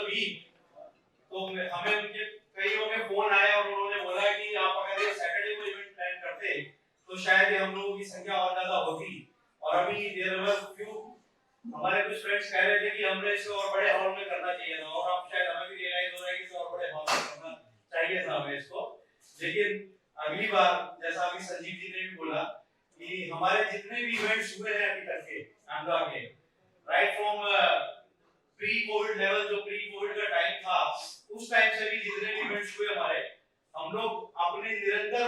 Week, तो हमें उनके कईयों के फोन आए और उन्होंने बोला कि आप अगर ये सैटरडे को इवेंट प्लान करते तो शायद हम लोगों की संख्या और ज्यादा होती। और अभी देयर वर फ्यू हमारे कुछ फ्रेंड्स कह रहे थे कि हमने इसे और बड़े हॉल में करना चाहिए था, और अब शायद हमें भी रियलाइज हो रहा है कि इसे और बड़े हॉल में करना चाहिए था हमें इसको। लेकिन अगली बार, जैसा अभी संजीव जी ने भी बोला कि हमारे जितने भी इवेंट्स हुए हैं अभी तक के आंध्रा के, right from pre Covid level, जो प्री कोविड का टाइम था, उस टाइम से भी जितने भी इवेंट्स हुए हमारे, हम लोग अपने निरंतर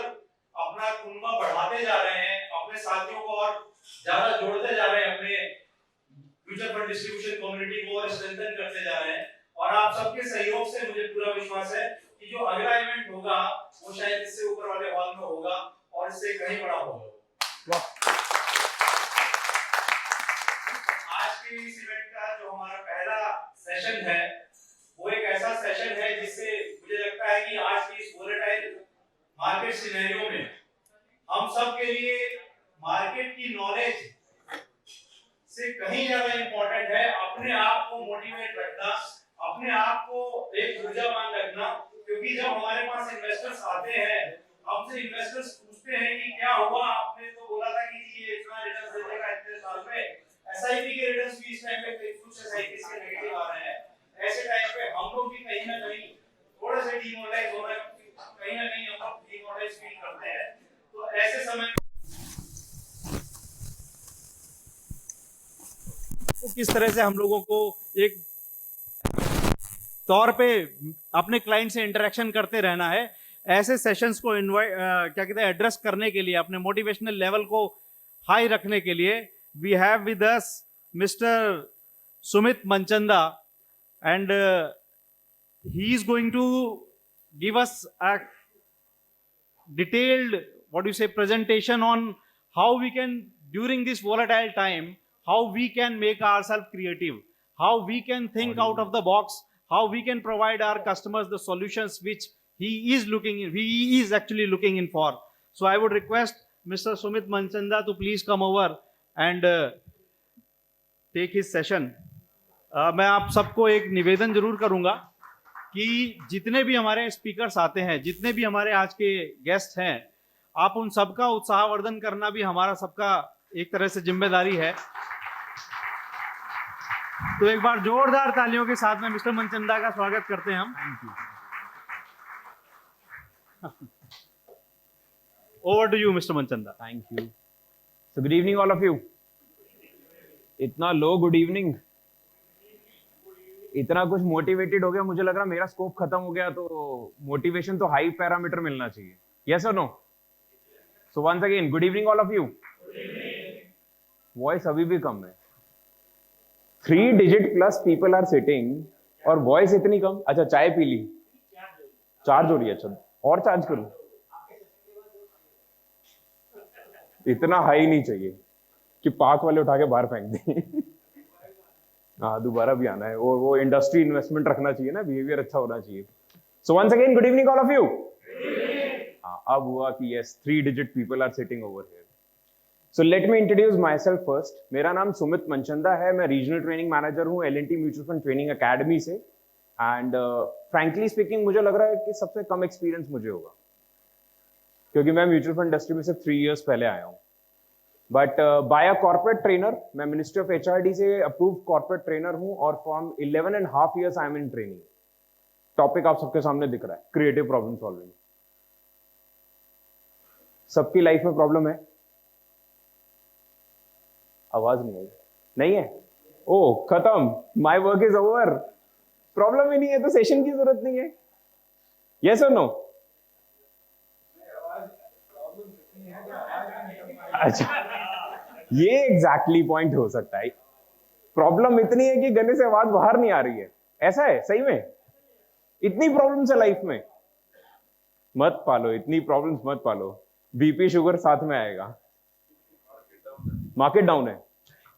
अपना कुनबा बढ़ाते जा रहे हैं, अपने साथियों को और ज्यादा जोड़ते जा रहे हैं, अपने म्यूचुअल फंड डिस्ट्रीब्यूशन कम्युनिटी को और स्ट्रेंथन करते जा रहे हैं। और आप सबके सहयोग से मुझे पूरा विश्वास है कि जो अगला इवेंट होगा वो शायद इससे ऊपर वाले हॉल में होगा और इससे कहीं बड़ा होगा। आज के इस इवेंट का जो हमारा पहला सेशन है वो एक ऐसा सेशन है जिससे मुझे लगता है कि आज की इस वोलेटाइल मार्केट सिनेरियो में हम सब के लिए मार्केट की नॉलेज से कहीं ज्यादा इंपॉर्टेंट है अपने आप को मोटिवेट रखना, अपने आप को एक ऊर्जावान रखना। क्योंकि जब हमारे पास इन्वेस्टर्स आते हैं, हमसे इन्वेस्टर्स पूछते हैं कि क्या हुआ, आपने तो बोला था कि ये इतना रिटर्न दे देगा इतने साल में, एसआईपी के रिटर्न्स भी इस टाइम पे कुछ एसआईपी के नेगेटिव आ रहे हैं। ऐसे टाइम पे हम लोग भी कहीं ना कहीं थोड़े से डिमोरलाइज हो रहे हैं, कहीं ना कहीं हम लोग डिमोरलाइज फील करते हैं। तो ऐसे समय किस तरह से हम लोगों को एक तौर पे अपने क्लाइंट से इंटरेक्शन करते रहना है, ऐसे सेशंस को क्या कहते हैं एड्रेस करने के लिए, अपने मोटिवेशनल लेवल को हाई रखने के लिए we have with us mister Sumit Manchanda, and he is going to give us a detailed, what do you say, presentation on how we can, during this volatile time, how we can make ourselves creative, how we can think out of the box, how we can provide our customers the solutions which he is actually looking in for. So I would request Mr. Sumit Manchanda to please come over and take his session. मैं आप सबको एक निवेदन जरूर करूंगा कि जितने भी हमारे स्पीकर्स आते हैं, जितने भी हमारे आज के गेस्ट हैं, आप उन सबका उत्साहवर्धन करना भी हमारा सबका एक तरह से जिम्मेदारी है। तो एक बार जोरदार तालियों के साथ में मिस्टर मनचंदा का स्वागत करते हैं हम। Thank you. Over to you mister Manchanda. Thank you. So good evening all of you. इतना लो गुड इवनिंग, इतना कुछ मोटिवेटेड हो गया, मुझे लग रहा मेरा स्कोप खत्म हो गया, तो मोटिवेशन तो हाई पैरामीटर मिलना चाहिए। यस और no? So once again good evening all of you. Voice अभी भी कम है, 3 digit plus people are sitting और वॉइस इतनी कम। अच्छा चाय पी ली, चार्ज हो रही है, अच्छा और चार्ज करूं? इतना हाई नहीं चाहिए कि पार्क वाले उठा के बाहर फेंक दें। हाँ दोबारा भी आना है, और वो इंडस्ट्री इन्वेस्टमेंट रखना चाहिए ना, बिहेवियर अच्छा होना चाहिए। So once again good evening all of you. हाँ अब हुआ कि yes 3 digit people are sitting over here. So let me introduce myself first. मेरा नाम सुमित मनचंदा है, मैं रीजनल ट्रेनिंग मैनेजर हूँ L&T mutual fund training academy से। एंड फ्रैंकली स्पीकिंग मुझे लग रहा है कि सबसे कम एक्सपीरियंस मुझे होगा, क्योंकि मैं म्यूचुअल फंड इंडस्ट्री में सिर्फ 3 इयर्स पहले आया हूँ। But by a corporate trainer, मैं मिनिस्ट्री ऑफ HRD से अप्रूव कॉर्पोरेट ट्रेनर हूं, और from 11.5 years I am in training. Topic आप सबके सामने दिख रहा है, क्रिएटिव प्रॉब्लम सॉल्विंग। सबकी लाइफ में प्रॉब्लम है, आवाज नहीं आई, नहीं है? ओ खत्म, my work is over. Problem ही नहीं है तो सेशन की जरूरत नहीं है। यस और नो? अच्छा ये एग्जैक्टली पॉइंट हो सकता है। प्रॉब्लम इतनी है कि गले से आवाज बाहर नहीं आ रही है, ऐसा है सही में? इतनी प्रॉब्लम्स है लाइफ में, मत पालो, इतनी प्रॉब्लम्स मत पालो, बीपी शुगर साथ में आएगा। मार्केट डाउन है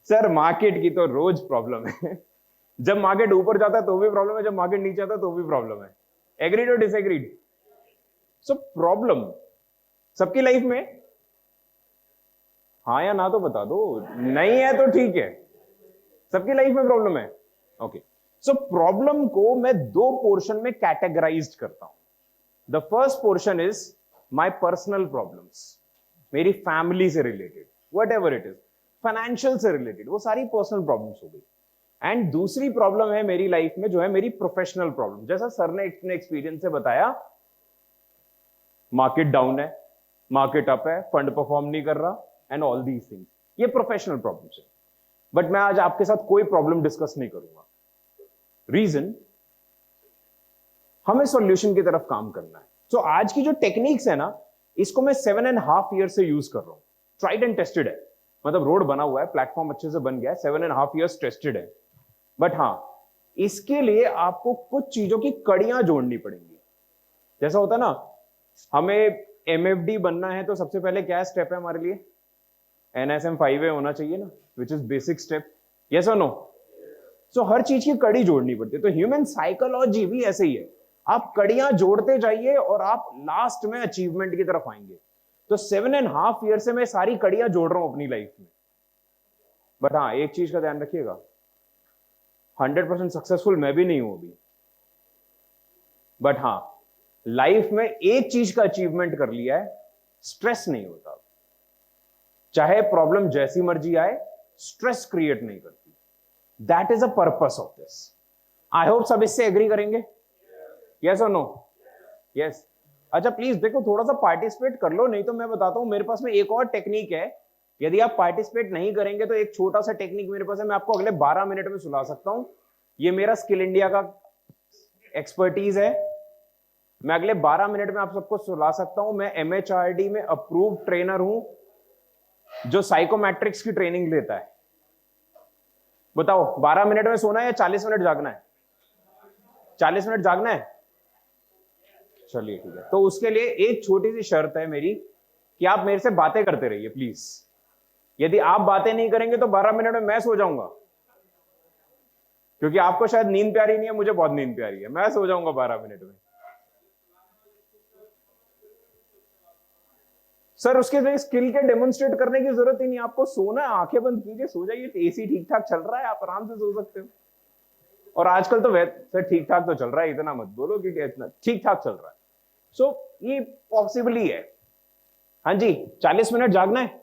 सर, मार्केट की तो रोज प्रॉब्लम है। जब मार्केट ऊपर जाता है तो भी प्रॉब्लम है, जब मार्केट नीचे आता है तो भी प्रॉब्लम है। एग्रीड और डिसएग्रीड? सो प्रॉब्लम सबकी लाइफ में, हाँ या ना तो बता दो, नहीं है तो ठीक है, सबकी लाइफ में प्रॉब्लम है। ओके, सो प्रॉब्लम को मैं दो पोर्शन में कैटेगराइज करता हूं. The first portion is my personal problems, मेरी फैमिली से related, what ever it is, financial से रिलेटेड, वो सारी पर्सनल प्रॉब्लम्स हो गई. एंड दूसरी प्रॉब्लम है मेरी लाइफ में जो है मेरी प्रोफेशनल प्रॉब्लम. जैसा सर ने अपने एक्सपीरियंस से बताया, मार्केट डाउन है, मार्केट अप है, फंड परफॉर्म नहीं कर रहा, एंड ऑल दीज थिंग्स, ये प्रोफेशनल प्रॉब्लम्स है. बट मैं आज आपके साथ कोई प्रॉब्लम डिस्कस नहीं करूंगा. रीजन, हमें सॉल्यूशन की तरफ काम करना है. सो आज की जो टेक्निक्स है ना, इसको मैं 7.5 ईयर से यूज कर रहा हूं. ट्राइड एंड टेस्टेड है, मतलब रोड बना हुआ है, प्लेटफॉर्म अच्छे से बन गया है, 7.5 ईयर्स टेस्टेड है. बट हाँ, इसके लिए आपको कुछ चीजों की कड़ियां जोड़नी पड़ेंगी. जैसा होता है ना, हमें MFD बनना है तो सबसे पहले क्या स्टेप है हमारे लिए? NSM 5A होना चाहिए ना, which is basic step. Yes और नो? सो हर चीज की कड़ी जोड़नी पड़ती है. तो ह्यूमन साइकोलॉजी भी ऐसे ही है, आप कड़ियां जोड़ते जाइए और आप लास्ट में अचीवमेंट की तरफ आएंगे. तो 7.5 ईयर से मैं सारी कड़ियां जोड़ रहा हूं अपनी लाइफ में. बट हाँ, एक चीज का ध्यान रखिएगा, 100% सक्सेसफुल मैं भी नहीं हूं अभी. बट हाँ, लाइफ में एक चीज का अचीवमेंट कर लिया है, स्ट्रेस नहीं होता. चाहे प्रॉब्लम जैसी मर्जी आए, स्ट्रेस क्रिएट नहीं करती. That is a purpose of this. I hope सब इससे एग्री करेंगे. यस और नो? यस. अच्छा प्लीज देखो, थोड़ा सा पार्टिसिपेट कर लो, नहीं तो मैं बताता हूं मेरे पास में एक और टेक्निक है. यदि आप पार्टिसिपेट नहीं करेंगे तो एक छोटा सा टेक्निक मेरे पास है, मैं आपको अगले 12 मिनट में सुला सकता हूं. ये मेरा स्किल इंडिया का एक्सपर्टीज है. मैं अगले 12 मिनट में आप सबको सुला सकता हूं. मैं MHRD में अप्रूव ट्रेनर हूं जो साइकोमेट्रिक्स की ट्रेनिंग लेता है. बताओ 12 मिनट में सोना है या 40 मिनट जागना है? 40 मिनट जागना है. चलिए ठीक है. तो उसके लिए एक छोटी सी शर्त है मेरी कि आप मेरे से बातें करते रहिए प्लीज. यदि आप बातें नहीं करेंगे तो 12 मिनट में मैं सो जाऊंगा, क्योंकि आपको शायद नींद प्यारी नहीं है, मुझे बहुत नींद प्यारी है. मैं सो जाऊंगा 12 मिनट में. सर उसके लिए स्किल के डेमोन्स्ट्रेट करने की जरूरत ही नहीं. आपको सोना है, आंखें बंद कीजिए, सो जाइए. AC ठीक ठाक चल रहा है, आप आराम से सो सकते हो. और आजकल तो वैसे ठीक ठाक तो चल रहा है, इतना मत बोलो कि इतना ठीक ठाक चल रहा है. सो ये पॉसिबल ही है. हाँ जी, 40 मिनट जागना है.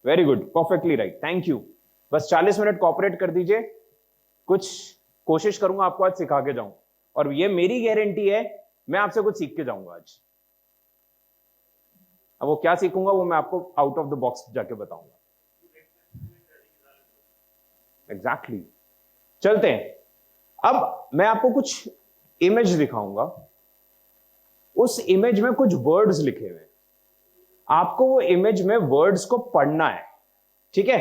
Very good, perfectly right, thank you. बस 40 मिनट कॉपरेट कर दीजिए. कुछ कोशिश करूंगा आपको आज सिखा के जाऊं, और ये मेरी गारंटी है, मैं आपसे कुछ सीख के जाऊंगा आज. अब वो क्या सीखूंगा वो मैं आपको आउट ऑफ द बॉक्स जाके बताऊंगा. एग्जैक्टली. चलते हैं. अब मैं आपको कुछ इमेज दिखाऊंगा. उस इमेज में कुछ वर्ड्स लिखे हुए हैं. आपको वो इमेज में वर्ड्स को पढ़ना है, ठीक है?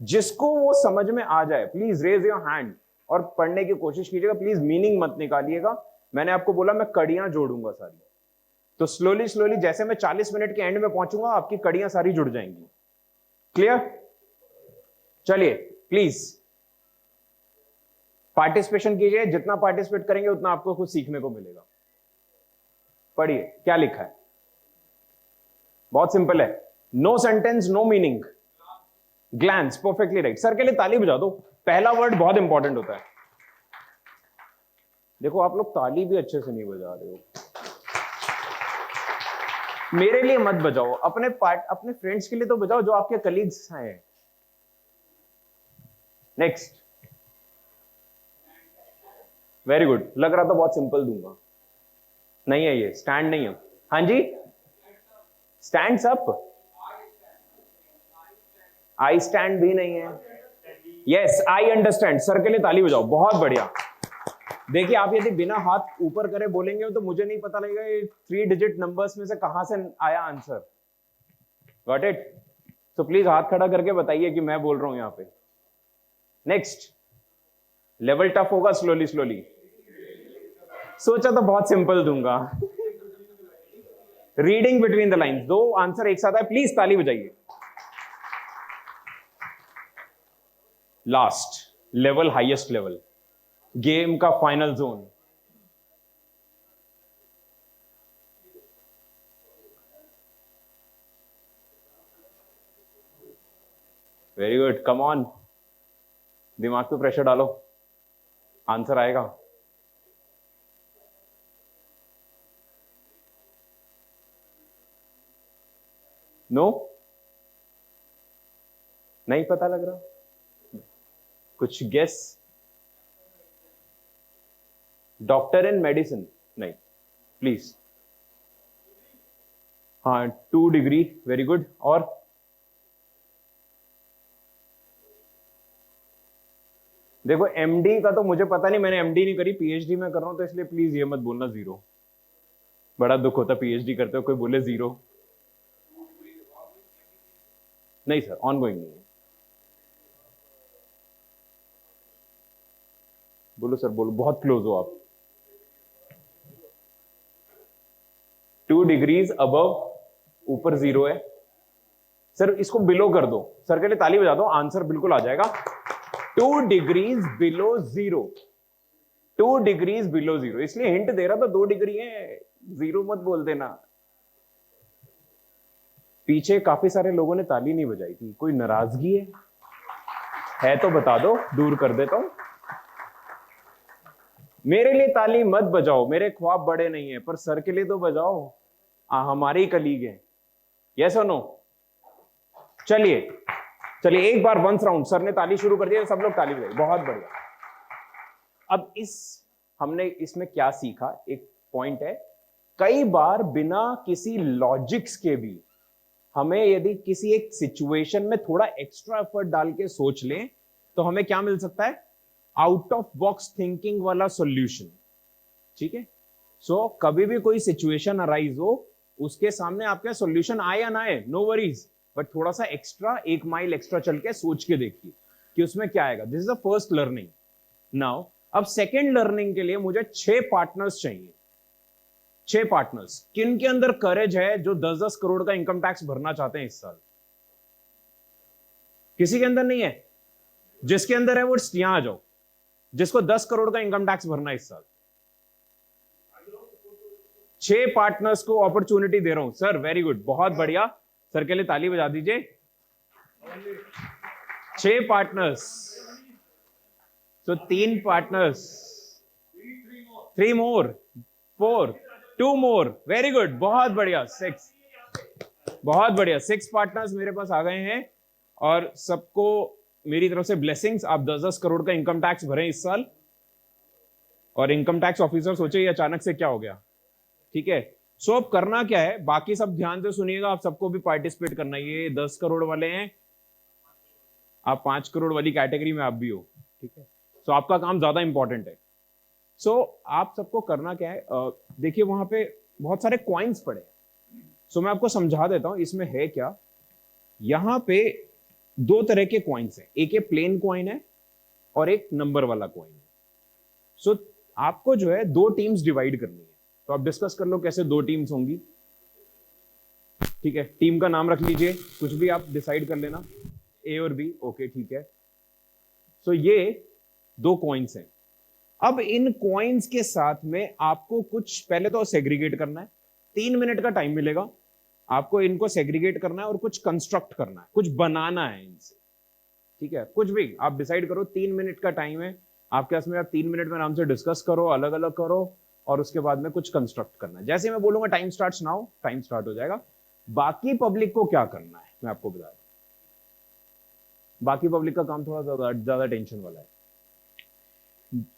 जिसको वो समझ में आ जाए प्लीज रेज योर हैंड और पढ़ने की कोशिश कीजिएगा. प्लीज मीनिंग मत निकालिएगा. मैंने आपको बोला मैं कड़ियां जोड़ूंगा सारी. तो स्लोली स्लोली जैसे मैं 40 मिनट के एंड में पहुंचूंगा, आपकी कड़ियां सारी जुड़ जाएंगी. क्लियर? चलिए प्लीज पार्टिसिपेशन कीजिए. जितना पार्टिसिपेट करेंगे उतना आपको कुछ सीखने को मिलेगा. पढ़िए क्या लिखा है. बहुत सिंपल है. No sentence, no meaning, glance. Perfectly right. Sir के लिए ताली बजा दो. पहला वर्ड बहुत इंपॉर्टेंट होता है. देखो आप लोग ताली भी अच्छे से नहीं बजा रहे हो. मेरे लिए मत बजाओ, अपने फ्रेंड्स के लिए तो बजाओ जो आपके कलीग्स हैं. नेक्स्ट. Very good. लग रहा था बहुत सिंपल दूंगा. नहीं है ये, स्टैंड नहीं है. हाँ जी, स्टैंड्स अप. आई स्टैंड भी नहीं है. Yes, I understand. सर के लिए ताली बजाओ. बहुत बढ़िया. देखिए आप यदि बिना हाथ ऊपर करे बोलेंगे तो मुझे नहीं पता लगेगा ये 3 डिजिट नंबर्स में से कहां से आया आंसर. Got it? तो प्लीज हाथ खड़ा करके बताइए कि मैं बोल रहा हूं यहां पे. नेक्स्ट. लेवल टफ होगा. Slowly slowly. सोचा तो बहुत सिंपल दूंगा. Reading between the lines. 2 answer एक साथ है. प्लीज ताली बजाइए. Last level, highest level, game का final zone. Very good. Come on, दिमाग पे प्रेशर डालो. आंसर आएगा? नो, नहीं पता लग रहा? कुछ गेस? डॉक्टर इन मेडिसिन? नहीं, प्लीज। हाँ, 2 डिग्री, वेरी गुड। और देखो एमडी का तो मुझे पता नहीं, मैंने एमडी नहीं करी, पीएचडी में कर रहा हूं, तो इसलिए प्लीज ये मत बोलना 0। बड़ा दुख होता पीएचडी करते हो कोई बोले 0। नहीं सर, ऑन गोइंग नहीं है। बोलो सर, बोलो, बहुत क्लोज हो आप। 2 डिग्रीज अबव, ऊपर 0 है सर, इसको बिलो कर दो। सर के लिए ताली बजा दो, आंसर बिल्कुल आ जाएगा। 2 डिग्रीज बिलो 0, 2 डिग्रीज बिलो 0, इसलिए हिंट दे रहा था 2 डिग्री है, 0 मत बोल देना। पीछे काफी सारे लोगों ने ताली नहीं बजाई थी, कोई नाराजगी है तो बता दो, दूर कर देता हूं। मेरे लिए ताली मत बजाओ, मेरे ख्वाब बड़े नहीं है, पर सर के लिए तो बजाओ, हमारे ही कलीग हैं। यस और नो? चलिए चलिए, एक बार वंस राउंड, सर ने ताली शुरू कर दिया, सब लोग ताली बजाइए, बहुत बढ़िया। अब हमने इसमें क्या सीखा? एक पॉइंट है, कई बार बिना किसी लॉजिक्स के भी हमें यदि किसी एक सिचुएशन में थोड़ा एक्स्ट्रा एफर्ट डाल के सोच लें तो हमें क्या मिल सकता है? आउट ऑफ बॉक्स थिंकिंग वाला सॉल्यूशन। ठीक है? सो कभी भी कोई सिचुएशन अराइज हो, उसके सामने आपका सॉल्यूशन आए या ना आए, नो वरीज, बट थोड़ा सा एक्स्ट्रा, 1 माइल एक्स्ट्रा चल के सोच के देखिए कि उसमें क्या आएगा। This is the first learning. Now अब सेकेंड लर्निंग के लिए मुझे 6 पार्टनर्स चाहिए। 6 पार्टनर्स। किन के अंदर करेज है जो 10-10 करोड़ का इनकम टैक्स भरना चाहते हैं इस साल? किसी के अंदर नहीं है? जिसके अंदर है वो यहां आ जाओ, जिसको 10 करोड़ का इनकम टैक्स भरना है इस साल। 6 पार्टनर्स को अपॉर्चुनिटी दे रहा हूं सर। वेरी गुड, बहुत बढ़िया, सर के लिए ताली बजा दीजिए। 6 पार्टनर्स, तो 3 पार्टनर्स, 3 मोर, 4, 2 मोर, वेरी गुड, बहुत बढ़िया, 6, बहुत बढ़िया, 6 पार्टनर्स मेरे पास आ गए हैं और सबको मेरी तरफ से ब्लेसिंग्स। आप 10-10 करोड़ का इनकम टैक्स भरें इस साल। और इनकम टैक्स ऑफिसर सोचे ये अचानक से क्या हो गया। ठीक है? सो अब करना क्या है, बाकी सब ध्यान से सुनिएगा, आप सबको भी पार्टिसिपेट करना है। ये 10 करोड़ वाले हैं, आप 5 करोड़ वाली कैटेगरी में आप भी हो। ठीक है? सो आपका काम ज्यादा इंपॉर्टेंट है। सो आप सबको करना क्या है, देखिए वहां पे बहुत सारे कॉइन्स पड़े। सो मैं आपको समझा देता हूं इसमें है क्या। यहां पे 2 तरह के कॉइन्स हैं, एक ये प्लेन कॉइन है और एक नंबर वाला कॉइन है। सो आपको जो है 2 टीम्स डिवाइड करनी है, तो आप डिस्कस कर लो कैसे 2 टीम्स होंगी। ठीक है? टीम का नाम रख लीजिए, कुछ भी आप डिसाइड कर लेना, ए और बी। ओके, ठीक है। सो ये 2 कॉइन्स हैं। अब इन कॉइन्स के साथ में आपको कुछ पहले तो सेग्रीगेट करना है। 3 मिनट का टाइम मिलेगा आपको, इनको सेग्रीगेट करना है और कुछ कंस्ट्रक्ट करना है, कुछ बनाना है इनसे। ठीक है? कुछ भी आप डिसाइड करो, 3 मिनट का टाइम है आपके पास में। आप 3 मिनट में आराम से डिस्कस करो, अलग अलग करो और उसके बाद में कुछ कंस्ट्रक्ट करना है। जैसे मैं बोलूंगा time starts now, time start हो जाएगा। बाकी पब्लिक को क्या करना है मैं आपको बता दूं। बाकी पब्लिक का काम थोड़ा ज्यादा टेंशन वाला है।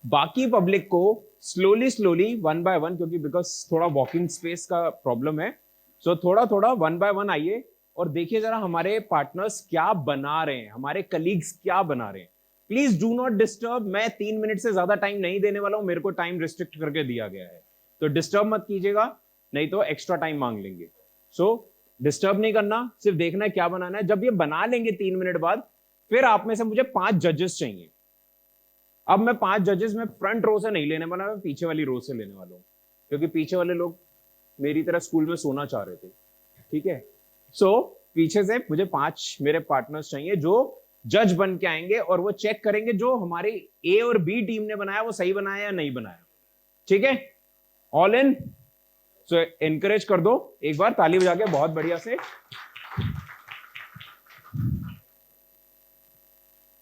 बाकी पब्लिक को स्लोली स्लोली 1 बाय 1, क्योंकि बिकॉज थोड़ा वॉकिंग स्पेस का प्रॉब्लम है, सो थोड़ा थोड़ा 1 बाय 1 आइए और देखिए जरा हमारे पार्टनर्स क्या बना रहे हैं, हमारे कलीग्स क्या बना रहे हैं। Please do not disturb. मैं 3 मिनट से ज्यादा टाइम नहीं देने वाला हूं, मेरे को टाइम रिस्ट्रिक्ट करके दिया गया है, तो डिस्टर्ब मत कीजिएगा, नहीं तो एक्स्ट्रा टाइम मांग लेंगे। सो डिस्टर्ब नहीं करना, सिर्फ देखना है क्या बनाना है। जब ये बना लेंगे 3 मिनट बाद, फिर आप में से मुझे 5 जजेस चाहिए। अब मैं 5 जजेस में फ्रंट रो से नहीं लेने वाला, मैं पीछे वाली रो से लेने वाला हूं, क्योंकि पीछे वाले लोग मेरी तरह स्कूल में सोना चाह रहे थे। ठीक है? सो पीछे से मुझे 5 मेरे पार्टनर्स चाहिए जो जज बन के आएंगे और वो चेक करेंगे जो हमारे ए और बी टीम ने बनाया वो सही बनाया या नहीं बनाया। ठीक है? All in? सो एनकरेज कर दो एक बार ताली बजा के, बहुत बढ़िया से।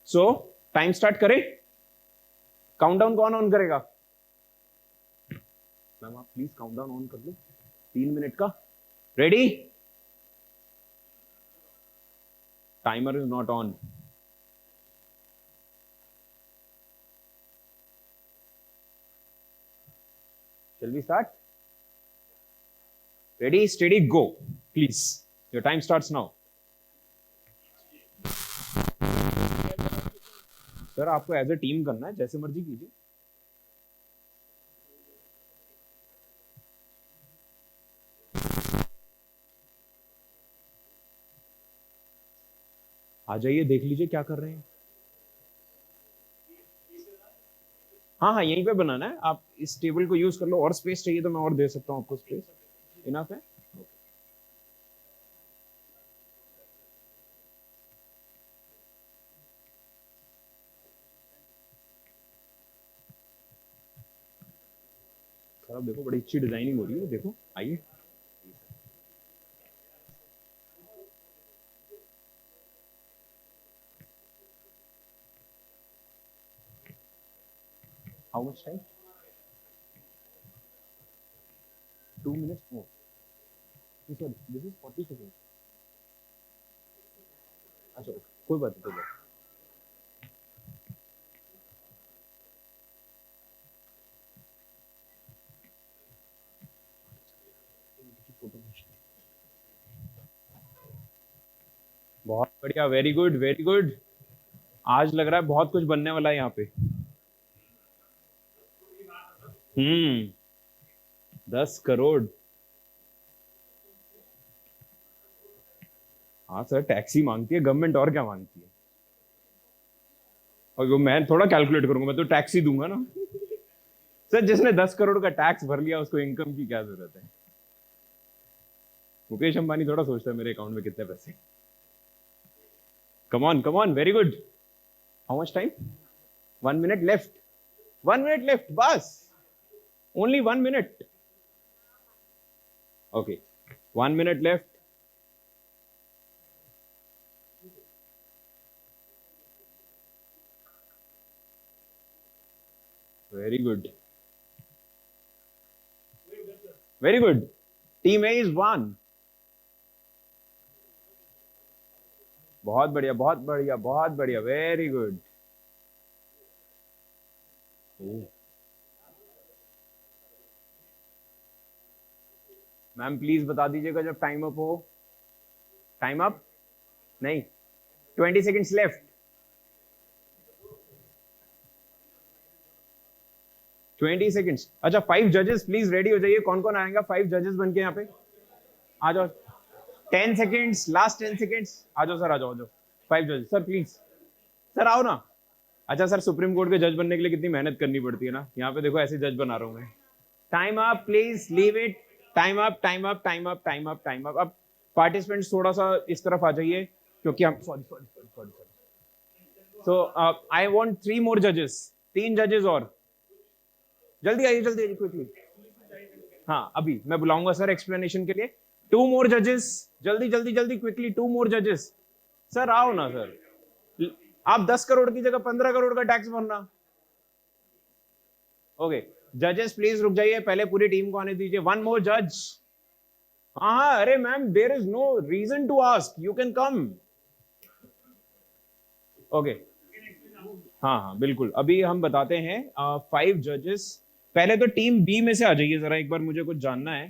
सो टाइम स्टार्ट करें? काउंटडाउन कौन ऑन करेगा? मैम आप प्लीज काउंटडाउन ऑन कर लो 3 मिनट का. Ready? Timer is not on. Shall we start? Ready, steady, go. Please. Your time starts now. Sir आपको एज ए टीम करना है, जैसे मर्जी कीजिए. आ जाइए, देख लीजिए क्या कर रहे हैं. हाँ हाँ, यहीं पे बनाना है. आप इस टेबल को यूज कर लो, और स्पेस चाहिए तो मैं और दे सकता हूँ आपको स्पेस. इनफ है. सर आप देखो, बड़ी अच्छी डिजाइनिंग हो रही है. देखो, आइए. How much time? 2 minutes more. Sorry, this is 40 seconds. अच्छा, कोई बात नहीं, कोई बात. बहुत बढ़िया, वेरी गुड, वेरी गुड. आज लग रहा है बहुत कुछ बनने वाला है यहाँ पे. 10 करोड़. हाँ सर, टैक्सी मांगती है गवर्नमेंट, और क्या मांगती है. और वो मैं थोड़ा कैलकुलेट करूंगा, मैं तो टैक्स ही दूंगा ना. सर जिसने 10 करोड़ का टैक्स भर लिया उसको इनकम की क्या जरूरत है. मुकेश अंबानी थोड़ा सोचता है मेरे अकाउंट में कितने पैसे. Come on, very good. How much time? 1 minute left. 1 minute left, बस. Only 1 minute. Okay, 1 minute left. Very good, very good. Team A is 1. बहुत बढ़िया, बहुत बढ़िया, बहुत बढ़िया, वेरी गुड. मैम प्लीज बता दीजिएगा जब टाइम अप हो. टाइम अप नहीं, 20 सेकेंड्स लेफ्ट. 20 सेकेंड्स. अच्छा, 5 जजेस प्लीज रेडी हो जाइए. कौन कौन आएगा 5 जजेस बन के यहाँ पे? आ जाओ. 10 सेकेंड्स, लास्ट 10 सेकेंड्स. आ जाओ सर, आ जाओ, 5 जजेस. सर प्लीज, सर आओ ना. अच्छा सर, सुप्रीम कोर्ट के जज बनने के लिए कितनी मेहनत करनी पड़ती है ना. यहाँ पे देखो, ऐसे जज बना रहा हूँ मैं. Time up, please leave it. Time up, time up, time up, time up, time up. अब पार्टिसिपेंट्स थोड़ा सा इस तरफ आ जाइए, क्योंकि हम सॉरी. सो आई वांट 3 मोर जजेस. 3 जजेस और. जल्दी आइए, जल्दी आइए, क्विकली. हाँ, अभी मैं बुलाऊंगा सर एक्सप्लेनेशन के लिए. 2 मोर जजेस. जल्दी जल्दी जल्दी, क्विकली 2 मोर जजेस. सर आओ ना सर. आप 10 करोड़ की जगह 15 करोड़ का टैक्स भरना. ओके, जजेस प्लीज रुक जाइए, पहले पूरी टीम को आने दीजिए. 1 मोर जज. हाँ, अरे ma'am, there is no reason to ask, you can come. Okay, हाँ बिल्कुल. अभी हम बताते हैं 5 जजेस. पहले तो टीम बी में से आ जाइए जरा, एक बार मुझे कुछ जानना है.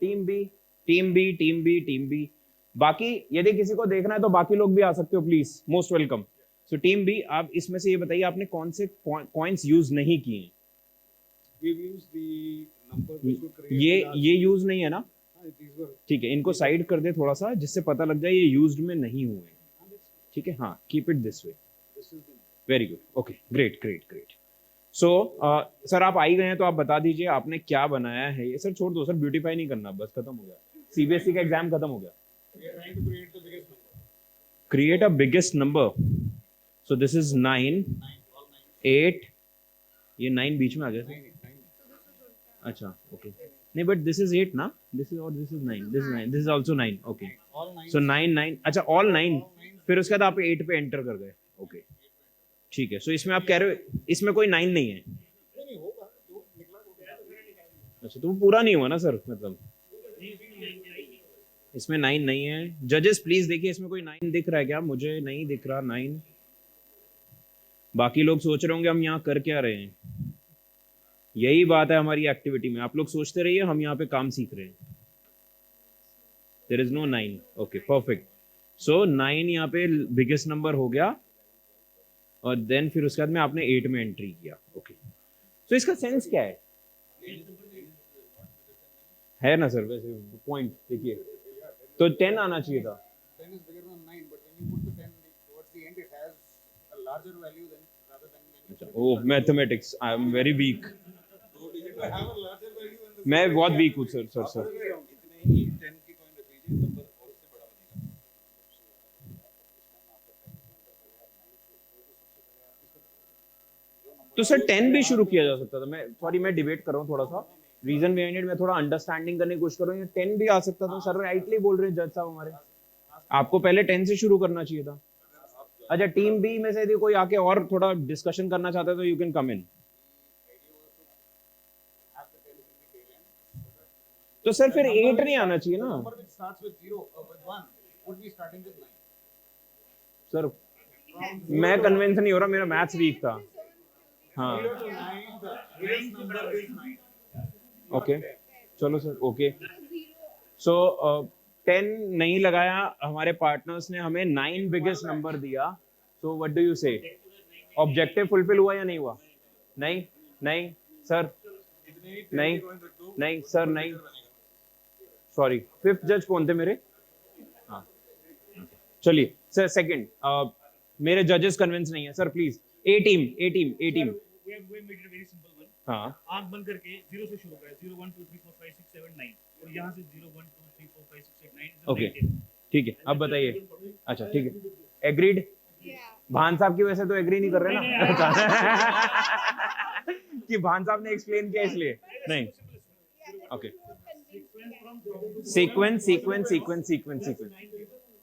Team B, team B, team B, team B. बाकी यदि किसी को देखना है तो बाकी लोग भी आ सकते हो, please, most welcome. So team B, आप इसमें से ये बताइए आपने कौन से कॉइन्स यूज नहीं किए. ये यूज नहीं है ना. ठीक है, इनको साइड कर दे थोड़ा सा, जिससे पता लग जाए ये यूज्ड में नहीं हुए. ठीक है, हाँ, keep it this way. Very good. Okay, great great great. So sir आप आई गए हैं तो आप बता दीजिए आपने क्या बनाया है. ये सर छोड़ दो सर, ब्यूटीफाई नहीं करना, बस खत्म हो गया. सीबीएसई का एग्जाम खत्म हो गया. Create a biggest number. So this is 9, 8. ये 9 बीच में आ गया. अच्छा, ओके. नहीं, बट दिस इज 8 ना. दिस इज, और this is 9. This is 9. This is also 9. Okay, so 9 9. अच्छा, ऑल 9. फिर उसके बाद आप 8 पे एंटर कर गए. ओके, ठीक है, सो इसमें आप कह रहे हो इसमें कोई 9 नहीं है? अच्छा, तो वो पूरा नहीं हुआ ना सर, मतलब इसमें 9 नहीं है। जजेस प्लीज देखिए इसमें कोई 9 दिख रहा है क्या? मुझे नहीं दिख रहा 9। बाकी लोग सोच रहे होंगे हम यहाँ कर क्या रहे हैं। यही बात है हमारी एक्टिविटी में, आप लोग सोचते रहिए हम यहाँ पे काम सीख रहे हैं। There is no 9। Okay perfect. So 9 यहाँ पे बिगेस्ट नंबर हो गया, और देन फिर उसके बाद में आपने 8 में एंट्री किया। ओके, सो इसका सेंस क्या है ना सर? वैसे पॉइंट देखिए, तो 10 आना चाहिए था। 10 is bigger than 9, but when you put the 10 towards the end, it has a larger value than rather than when you अच्छा, oh mathematics, I am very weak. have a larger value than the मैं बहुत week हूँ sir sir. इतने ही 10 की coin रख लीजिए, number और उससे बड़ा बनेगा। तो सर 10 भी शुरू किया जा सकता था। मैं सॉरी, मैं डिबेट कर रहा हूँ थोड़ा सा, रीजन बिहाइंड इट मैं थोड़ा अंडरस्टैंडिंग करने की कोशिश कर रहा हूँ। 10 भी आ सकता था सर, राइटली बोल रहे हैं जज साहब हमारे। आपको पहले 10 से शुरू करना चाहिए था। अच्छा, टीम बी में से यदि कोई आके और थोड़ा डिस्कशन करना चाहता है तो यू कैन कम इन। तो सर फिर 8 नहीं आना चाहिए ना number which starts with 0 or with 1 would be starting with 9. Sir? मैं कन्विंस नहीं हो रहा, मेरा मैथ्स वीक था। हाँ 0 to 9, the biggest number is 9. Okay, चलो सर ओके। सो 10 नहीं लगाया हमारे पार्टनर्स ने, हमें 9 बिगेस्ट नंबर दिया। सो व्हाट डू यू से? ऑब्जेक्टिव फुलफिल हुआ या नहीं हुआ? नहीं, नहीं सर, नहीं, नहीं सर, नहीं सॉरी। फिफ्थ जज कौन थे मेरे? हाँ चलिए सर, सेकंड मेरे जजेस कन्विंस नहीं है sir, please. A team, A team, A team. we made it a very simple one. हाँ आंख बंद करके 0 से शुरू करें, 0 1 2 3 4 5 6 7 9, और यहाँ से 0 1 2 3 4 5 6 7 9 is the ओके negative. ठीक है, अब बताइए। अच्छा ठीक है, एग्रीड। भान साहब की वजह से तो एग्री नहीं कर रहे ना कि भान साहब ने एक्सप्लेन किया इसलिए नहीं। Okay, sequence sequence sequence sequence sequence,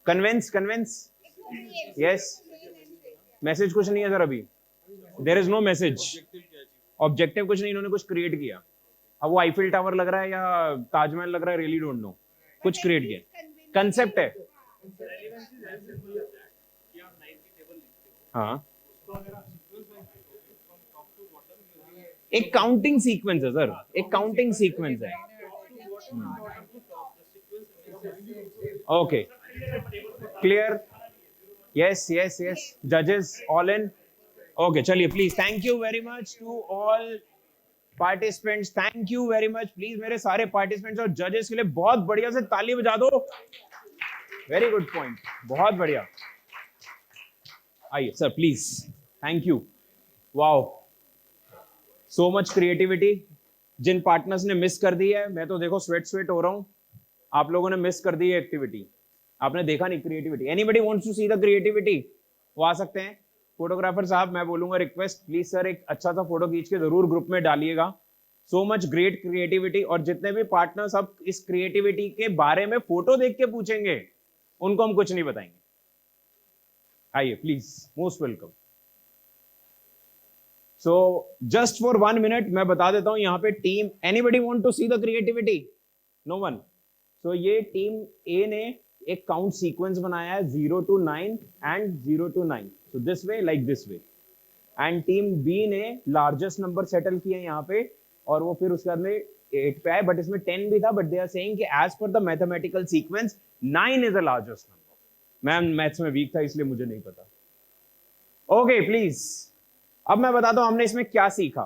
convince convince, yes. Message कुछ नहीं है सर अभी, there is no message. Objective कुछ नहीं, इन्होंने कुछ क्रिएट किया। अब वो आईफिल टावर लग रहा है या ताजमहल लग रहा है, रियली डोंट नो। कुछ क्रिएट किया, कंसेप्ट है। हाँ, एक काउंटिंग सीक्वेंस है सर, एक काउंटिंग सीक्वेंस है। Okay clear, yes yes yes, जजेस ऑल इन। ओके चलिए please, thank you very much to all participants, thank you very much. Please मेरे सारे पार्टिसिपेंट्स और जजेस के लिए बहुत बढ़िया से ताली बजा दो। वेरी गुड पॉइंट, बहुत बढ़िया। आइए sir please, thank you. Wow, so much creativity. जिन पार्टनर्स ने मिस कर दी है, मैं तो देखो स्वेट हो रहा हूं, आप लोगों ने मिस कर दी है एक्टिविटी। आपने देखा नहीं creativity. Anybody wants to see the creativity, वो आ सकते हैं। फोटोग्राफर साहब मैं बोलूंगा रिक्वेस्ट, प्लीज सर एक अच्छा सा फोटो खींच के जरूर ग्रुप में डालिएगा। So much great creativity. और जितने भी पार्टनर्स अब इस क्रिएटिविटी के बारे में फोटो देख के पूछेंगे, उनको हम कुछ नहीं बताएंगे। आइए please, most welcome. So just for 1 minute मैं बता देता हूं यहाँ पे team, anybody want to see the creativity? No one. So ये टीम ए ने एक काउंट सीक्वेंस बनाया है 0 to 9 and 0 to 9, so this way like this way. And team B ने लार्जेस्ट नंबर सेटल किया यहाँ पे, और वो फिर उसके बाद में 8 पे आए, बट इसमें 10 भी था। बट दे आर सेइंग कि as per the mathematical sequence 9 is the largest number. मैं मैथ्स में वीक था इसलिए मुझे नहीं पता। ओके प्लीज, अब मैं बताता हूं हमने इसमें क्या सीखा।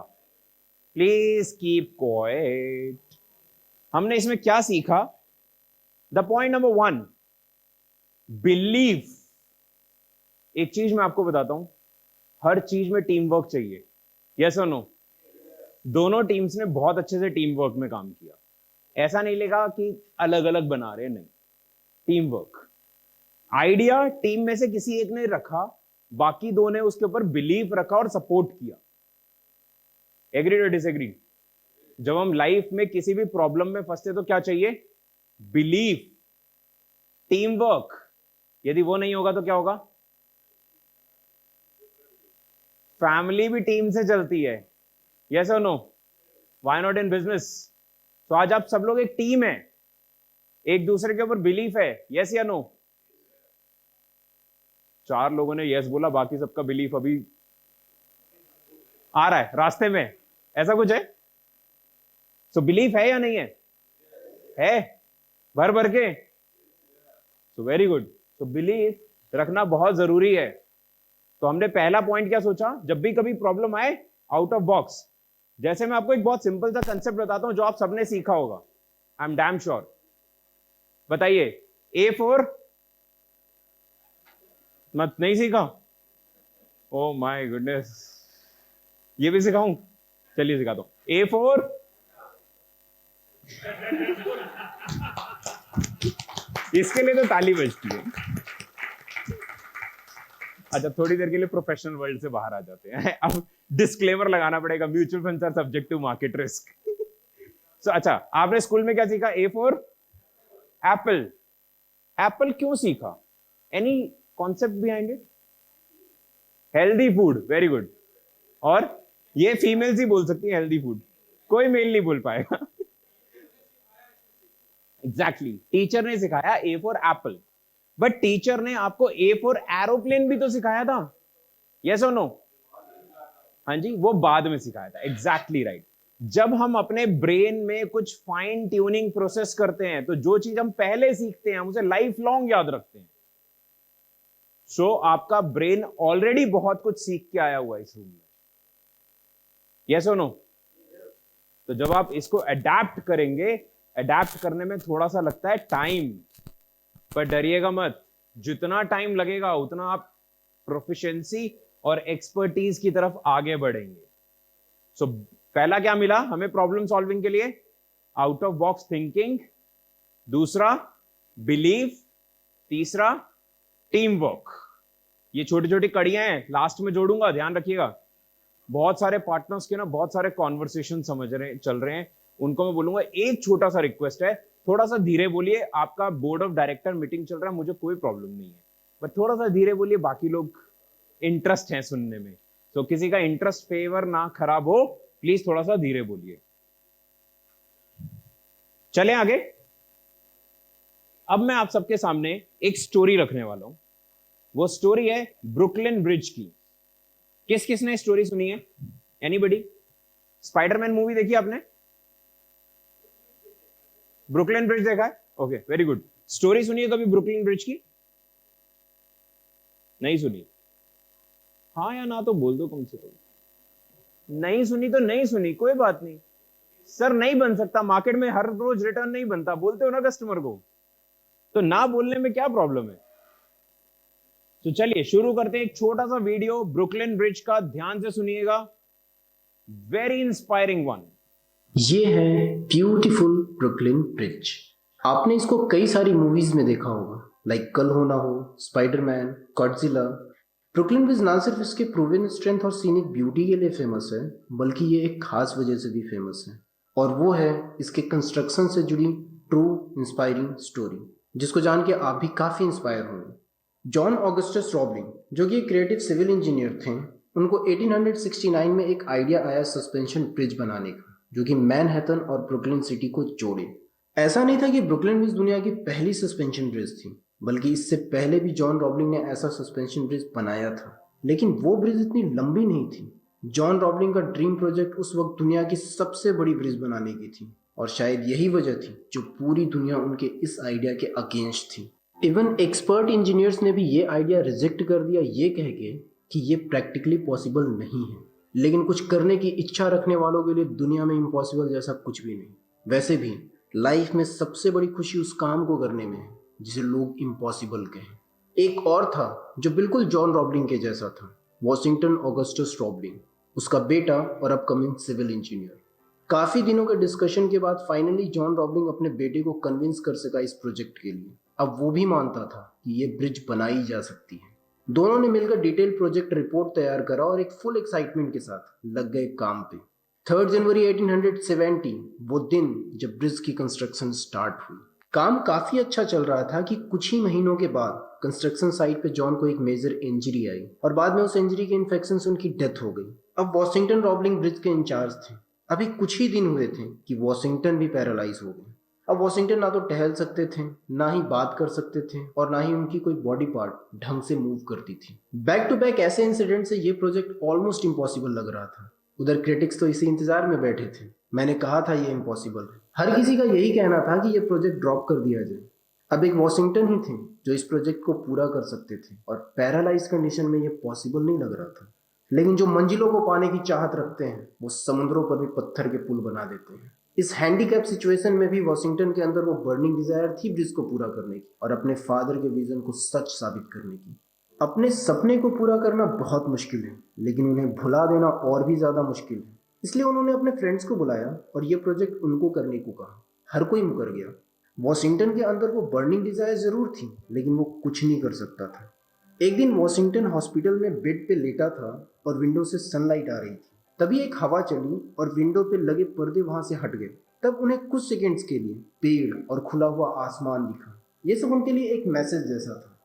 Please keep quiet. हमने इसमें क्या सीखा? The point number 1, believe. एक चीज मैं आपको बताता हूं, हर चीज में टीम वर्क चाहिए। यस और नो? दोनों टीम्स ने बहुत अच्छे से टीम वर्क में काम किया। ऐसा नहीं लगा कि अलग अलग बना रहे, नहीं, टीम वर्क। आइडिया टीम में से किसी एक ने रखा, बाकी दो ने उसके ऊपर बिलीव रखा और सपोर्ट किया। एग्रीड और डिसएग्रीड? जब हम लाइफ में किसी भी प्रॉब्लम में फंसते तो क्या चाहिए? Believe, team work. यदि वो नहीं होगा तो क्या होगा? फैमिली भी टीम से चलती है, यस और no? Why not in business? तो आज आप सब लोग एक टीम है, एक दूसरे के ऊपर बिलीफ है, यस या नो? 4 लोगों ने यस बोला, बाकी सबका बिलीफ अभी आ रहा है रास्ते में, ऐसा कुछ है? सो बिलीफ है या नहीं है? है भर भर के? So very good. तो बिलीफ रखना बहुत जरूरी है। तो हमने पहला पॉइंट क्या सोचा, जब भी कभी प्रॉब्लम आए आउट ऑफ बॉक्स। जैसे मैं आपको एक बहुत सिंपल सा कंसेप्ट बताता हूं जो आप सबने सीखा होगा, आई एम डैम श्योर। बताइए, A4 मत नहीं सीखा? ओ माय गुडनेस, ये भी सिखाऊं? चलिए सिखाता हूं। A4 इसके लिए तो ताली बजती है। अच्छा, थोड़ी देर के लिए प्रोफेशनल वर्ल्ड से बाहर आ जाते हैं। अब डिस्क्लेमर लगाना पड़ेगा, mutual funds are subject to market risk. So अच्छा, आपने स्कूल में क्या सीखा? A4 Apple. एप्पल क्यों सीखा? Any concept behind it? Healthy food, very good. और ये फीमेल्स ही बोल सकती है हेल्दी फूड, कोई मेल नहीं बोल पाएगा। एग्जैक्टली, टीचर ने सिखाया A4 एप्पल, बट टीचर ने आपको A4 एरोप्लेन भी तो सिखाया था, यस और नो? हाँ जी, वो बाद में सिखाया था। Exactly right. जब हम अपने ब्रेन में कुछ फाइन ट्यूनिंग प्रोसेस करते हैं तो जो चीज हम पहले सीखते हैं हम उसे लाइफ लॉन्ग याद रखते हैं। सो आपका ब्रेन ऑलरेडी बहुत कुछ सीख के आया हुआ है इस रूम में, यस और नो? तो जब आप इसको अडेप्ट करेंगे, अडेप्ट करने में थोड़ा सा लगता है टाइम, पर डरिएगा मत, जितना टाइम लगेगा उतना आप प्रोफिशिएंसी और एक्सपर्टीज की तरफ आगे बढ़ेंगे। सो पहला क्या मिला हमें प्रॉब्लम सॉल्विंग के लिए? आउट ऑफ बॉक्स थिंकिंग, दूसरा बिलीफ, तीसरा टीम वर्क। ये छोटी छोटी कड़ियां हैं, लास्ट में जोड़ूंगा, ध्यान रखिएगा। बहुत सारे पार्टनर्स के ना बहुत सारे कॉन्वर्सेशन चल रहे हैं, उनको मैं बोलूंगा एक छोटा सा रिक्वेस्ट है, थोड़ा सा धीरे बोलिए। आपका बोर्ड ऑफ डायरेक्टर मीटिंग चल रहा है, मुझे कोई प्रॉब्लम नहीं है, बट थोड़ा सा धीरे बोलिए, बाकी लोग इंटरेस्ट है सुनने में। तो किसी का इंटरेस्ट फेवर ना खराब हो, प्लीज थोड़ा सा धीरे बोलिए। चलें आगे। अब मैं आप सबके सामने एक स्टोरी रखने वाला हूं। वो स्टोरी है ब्रुकलिन ब्रिज की। किस किसने स्टोरी सुनी है? एनीबडी? स्पाइडरमैन मूवी देखी आपने? ब्रुकलिन ब्रिज देखा है? Okay, very good. स्टोरी सुनी है कभी ब्रुकलिन ब्रिज की? नहीं सुनी? हाँ या ना तो बोल दो कम से कम। नहीं सुनी तो नहीं सुनी, कोई बात नहीं सर, नहीं बन सकता, मार्केट में हर रोज रिटर्न नहीं बनता, बोलते हो ना कस्टमर को, तो ना बोलने में क्या प्रॉब्लम है। तो चलिए शुरू करते हैं एक छोटा सा वीडियो ब्रुकलिन ब्रिज का, ध्यान से सुनिएगा, वेरी इंस्पायरिंग वन। ये है ब्यूटीफुल ब्रुकलिन ब्रिज। आपने इसको कई सारी मूवीज में देखा होगा, लाइक कल हो ना हो, स्पाइडरमैन, गॉडजिला। ब्रुकलिन ब्रिज ना सिर्फ इसके प्रूवन स्ट्रेंथ और सीनिक ब्यूटी के लिए फेमस है, बल्कि ये एक खास वजह से भी फेमस है, और वो है इसके कंस्ट्रक्शन से जुड़ी ट्रू इंस्पायरिंग स्टोरी, जिसको जान के आप भी काफी इंस्पायर होंगे। जॉन ऑगस्टस रॉबलिंग, जो कि एक क्रिएटिव सिविल इंजीनियर थे, उनको 1869 में एक आइडिया आया सस्पेंशन ब्रिज बनाने का, जो कि मैनहट्टन और ब्रुकलिन सिटी को जोड़े। ऐसा नहीं था कि ब्रुकलिन ब्रिज दुनिया की पहली सस्पेंशन ब्रिज थी, बल्कि इससे पहले भी जॉन रॉबलिंग ने ऐसा सस्पेंशन ब्रिज बनाया था, लेकिन वो ब्रिज इतनी लंबी नहीं थी। जॉन रॉबलिंग का ड्रीम प्रोजेक्ट उस वक्त दुनिया की सबसे बड़ी ब्रिज बनाने की थी, और शायद यही वजह थी जो पूरी दुनिया उनके इस आइडिया के अगेंस्ट थी। इवन एक्सपर्ट इंजीनियर्स ने भी ये आइडिया रिजेक्ट कर दिया, ये कह के कि ये प्रैक्टिकली पॉसिबल नहीं है, लेकिन कुछ करने की इच्छा रखने वालों के लिए दुनिया में इम्पॉसिबल जैसा कुछ भी नहीं। वैसे भी लाइफ में सबसे बड़ी खुशी उस काम को करने में है जिसे लोग इम्पॉसिबल कहें। एक और था जो बिल्कुल जॉन रॉबलिंग के जैसा था, वॉशिंगटन ऑगस्टस रॉबलिंग, उसका बेटा और अपकमिंग सिविल इंजीनियर। काफी दिनों के डिस्कशन के बाद फाइनली जॉन रॉबलिंग अपने बेटे को कन्विंस कर सका इस प्रोजेक्ट के लिए। अब वो भी मानता था कि ये ब्रिज बनाई जा सकती है। दोनों ने मिलकर डिटेल प्रोजेक्ट रिपोर्ट तैयार करा और एक फुल एक्साइटमेंट के साथ लग गए काम पे। 3 जनवरी 1870 वो दिन जब ब्रिज की कंस्ट्रक्शन स्टार्ट हुई। काम काफी अच्छा चल रहा था कि कुछ ही महीनों के बाद कंस्ट्रक्शन साइट पे जॉन को एक मेजर इंजरी आई और बाद में उस इंजरी के इन्फेक्शन से उनकी डेथ हो गई। अब वॉशिंगटन रॉबलिंग ब्रिज के इंचार्ज थे। अभी कुछ ही दिन हुए थे कि वॉशिंगटन भी पैरालाइज हो गए। अब वॉशिंगटन ना तो टहल सकते थे, ना ही बात कर सकते थे और ना ही उनकी कोई बॉडी पार्ट ढंग से मूव करती थी। बैक टू बैक ऐसे इंसिडेंट से ये प्रोजेक्ट ऑलमोस्ट इम्पॉसिबल लग रहा था। उधर क्रिटिक्स तो इसी इंतजार में बैठे थे। मैंने कहा था ये इम्पॉसिबल है। हर किसी का यही कहना था कि ये प्रोजेक्ट ड्रॉप कर दिया जाए। अब एक वॉशिंगटन ही थे जो इस प्रोजेक्ट को पूरा कर सकते थे और पैरालाइज कंडीशन में ये पॉसिबल नहीं लग रहा था। लेकिन जो मंजिलों को पाने की चाहत रखते हैं वो समुद्रों पर भी पत्थर के पुल बना देते हैं। इस हैंडीकैप सिचुएशन में भी वॉशिंगटन के अंदर वो बर्निंग डिजायर थी ब्रिज को पूरा करने की और अपने फादर के विजन को सच साबित करने की। अपने सपने को पूरा करना बहुत मुश्किल है, लेकिन उन्हें भुला देना और भी ज्यादा मुश्किल है। इसलिए उन्होंने अपने फ्रेंड्स को बुलाया और ये प्रोजेक्ट उनको करने को कहा। हर कोई मुकर गया। वॉशिंगटन के अंदर वो बर्निंग डिजायर जरूर थी, लेकिन वो कुछ नहीं कर सकता था। एक दिन वॉशिंगटन हॉस्पिटल में बेड पे लेटा था और विंडो से सनलाइट आ रही थी। तभी एक हवा चली और विंडो पे लगे पर्दे वहां से हट गए। तब उन्हें कुछ सेकंड्स के लिए पेड़ और खुला हुआ आसमान दिखा। ये सब उनके लिए एक मैसेज जैसा था,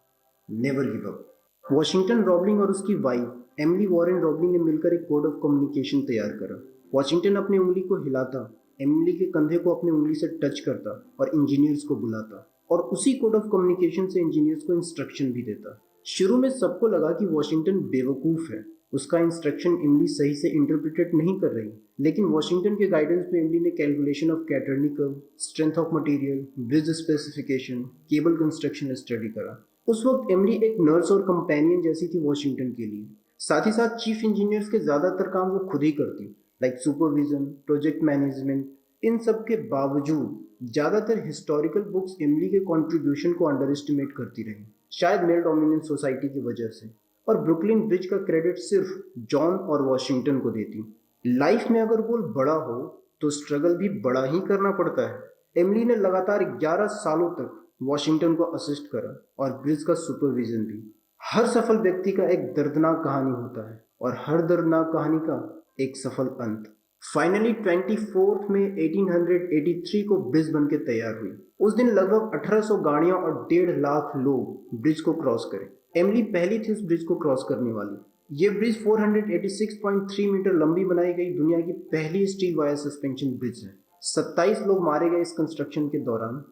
नेवर गिव अप। वॉशिंगटन रॉबलिंग और उसकी वाइफ एमिली वॉरेन रॉबलिंग ने मिलकर एक कोड ऑफ कम्युनिकेशन तैयार करा। वॉशिंगटन अपनी उंगली को हिलाता, एमिली के कंधे को अपनी उंगली से टच करता और इंजीनियर्स को बुलाता और उसी कोड ऑफ कम्युनिकेशन से इंजीनियर्स को इंस्ट्रक्शन भी देता। शुरू में सबको लगा कि वॉशिंगटन बेवकूफ है, उसका इंस्ट्रक्शन इमली सही से इंटरप्रिटेट नहीं कर रही। लेकिन वॉशिंगटन के गाइडेंस में इमली ने calculation of catenary curve, strength of material, bridge specification, cable construction study करा। उस वक्त इमली एक नर्स और कंपेनियन जैसी थी वॉशिंगटन के लिए। साथ ही साथ चीफ इंजीनियर्स के ज्यादातर काम वो खुद ही करती, लाइक सुपरविजन, प्रोजेक्ट मैनेजमेंट। इन सब के बावजूद ज्यादातर हिस्टोरिकल बुक्स इमली के कंट्रीब्यूशन को अंडर एस्टिमेट करती रही, शायद मेल डोमिनेंस सोसाइटी की वजह से। और ब्रुकलिन ब्रिज का क्रेडिट सिर्फ जॉन और वॉशिंगटन को देती। लाइफ में अगर गोल बड़ा हो तो स्ट्रगल भी बड़ा ही करना पड़ता है। एमिली ने लगातार 11 सालों तक वॉशिंगटन को असिस्ट करा और ब्रिज का सुपरविजन भी। हर सफल व्यक्ति का एक दर्दनाक कहानी होता है और हर दर्दनाक कहानी का एक सफल अंत। फाइनली 24 में 1883 को ब्रिज बनके तैयार हुई। उस दिन लगभग 1800 गाड़ियां और 1.5 लाख लोग ब्रिज को क्रॉस करें। एमिली पहली थी उस ब्रिज को क्रॉस करने वाली। ये ब्रिज 486.3 मीटर लंबी बनाई गई दुनिया की पहली स्टील वायर सस्पेंशन ब्रिज है। 27 लोग मारे गए इस कंस्ट्रक्शन के दौरान।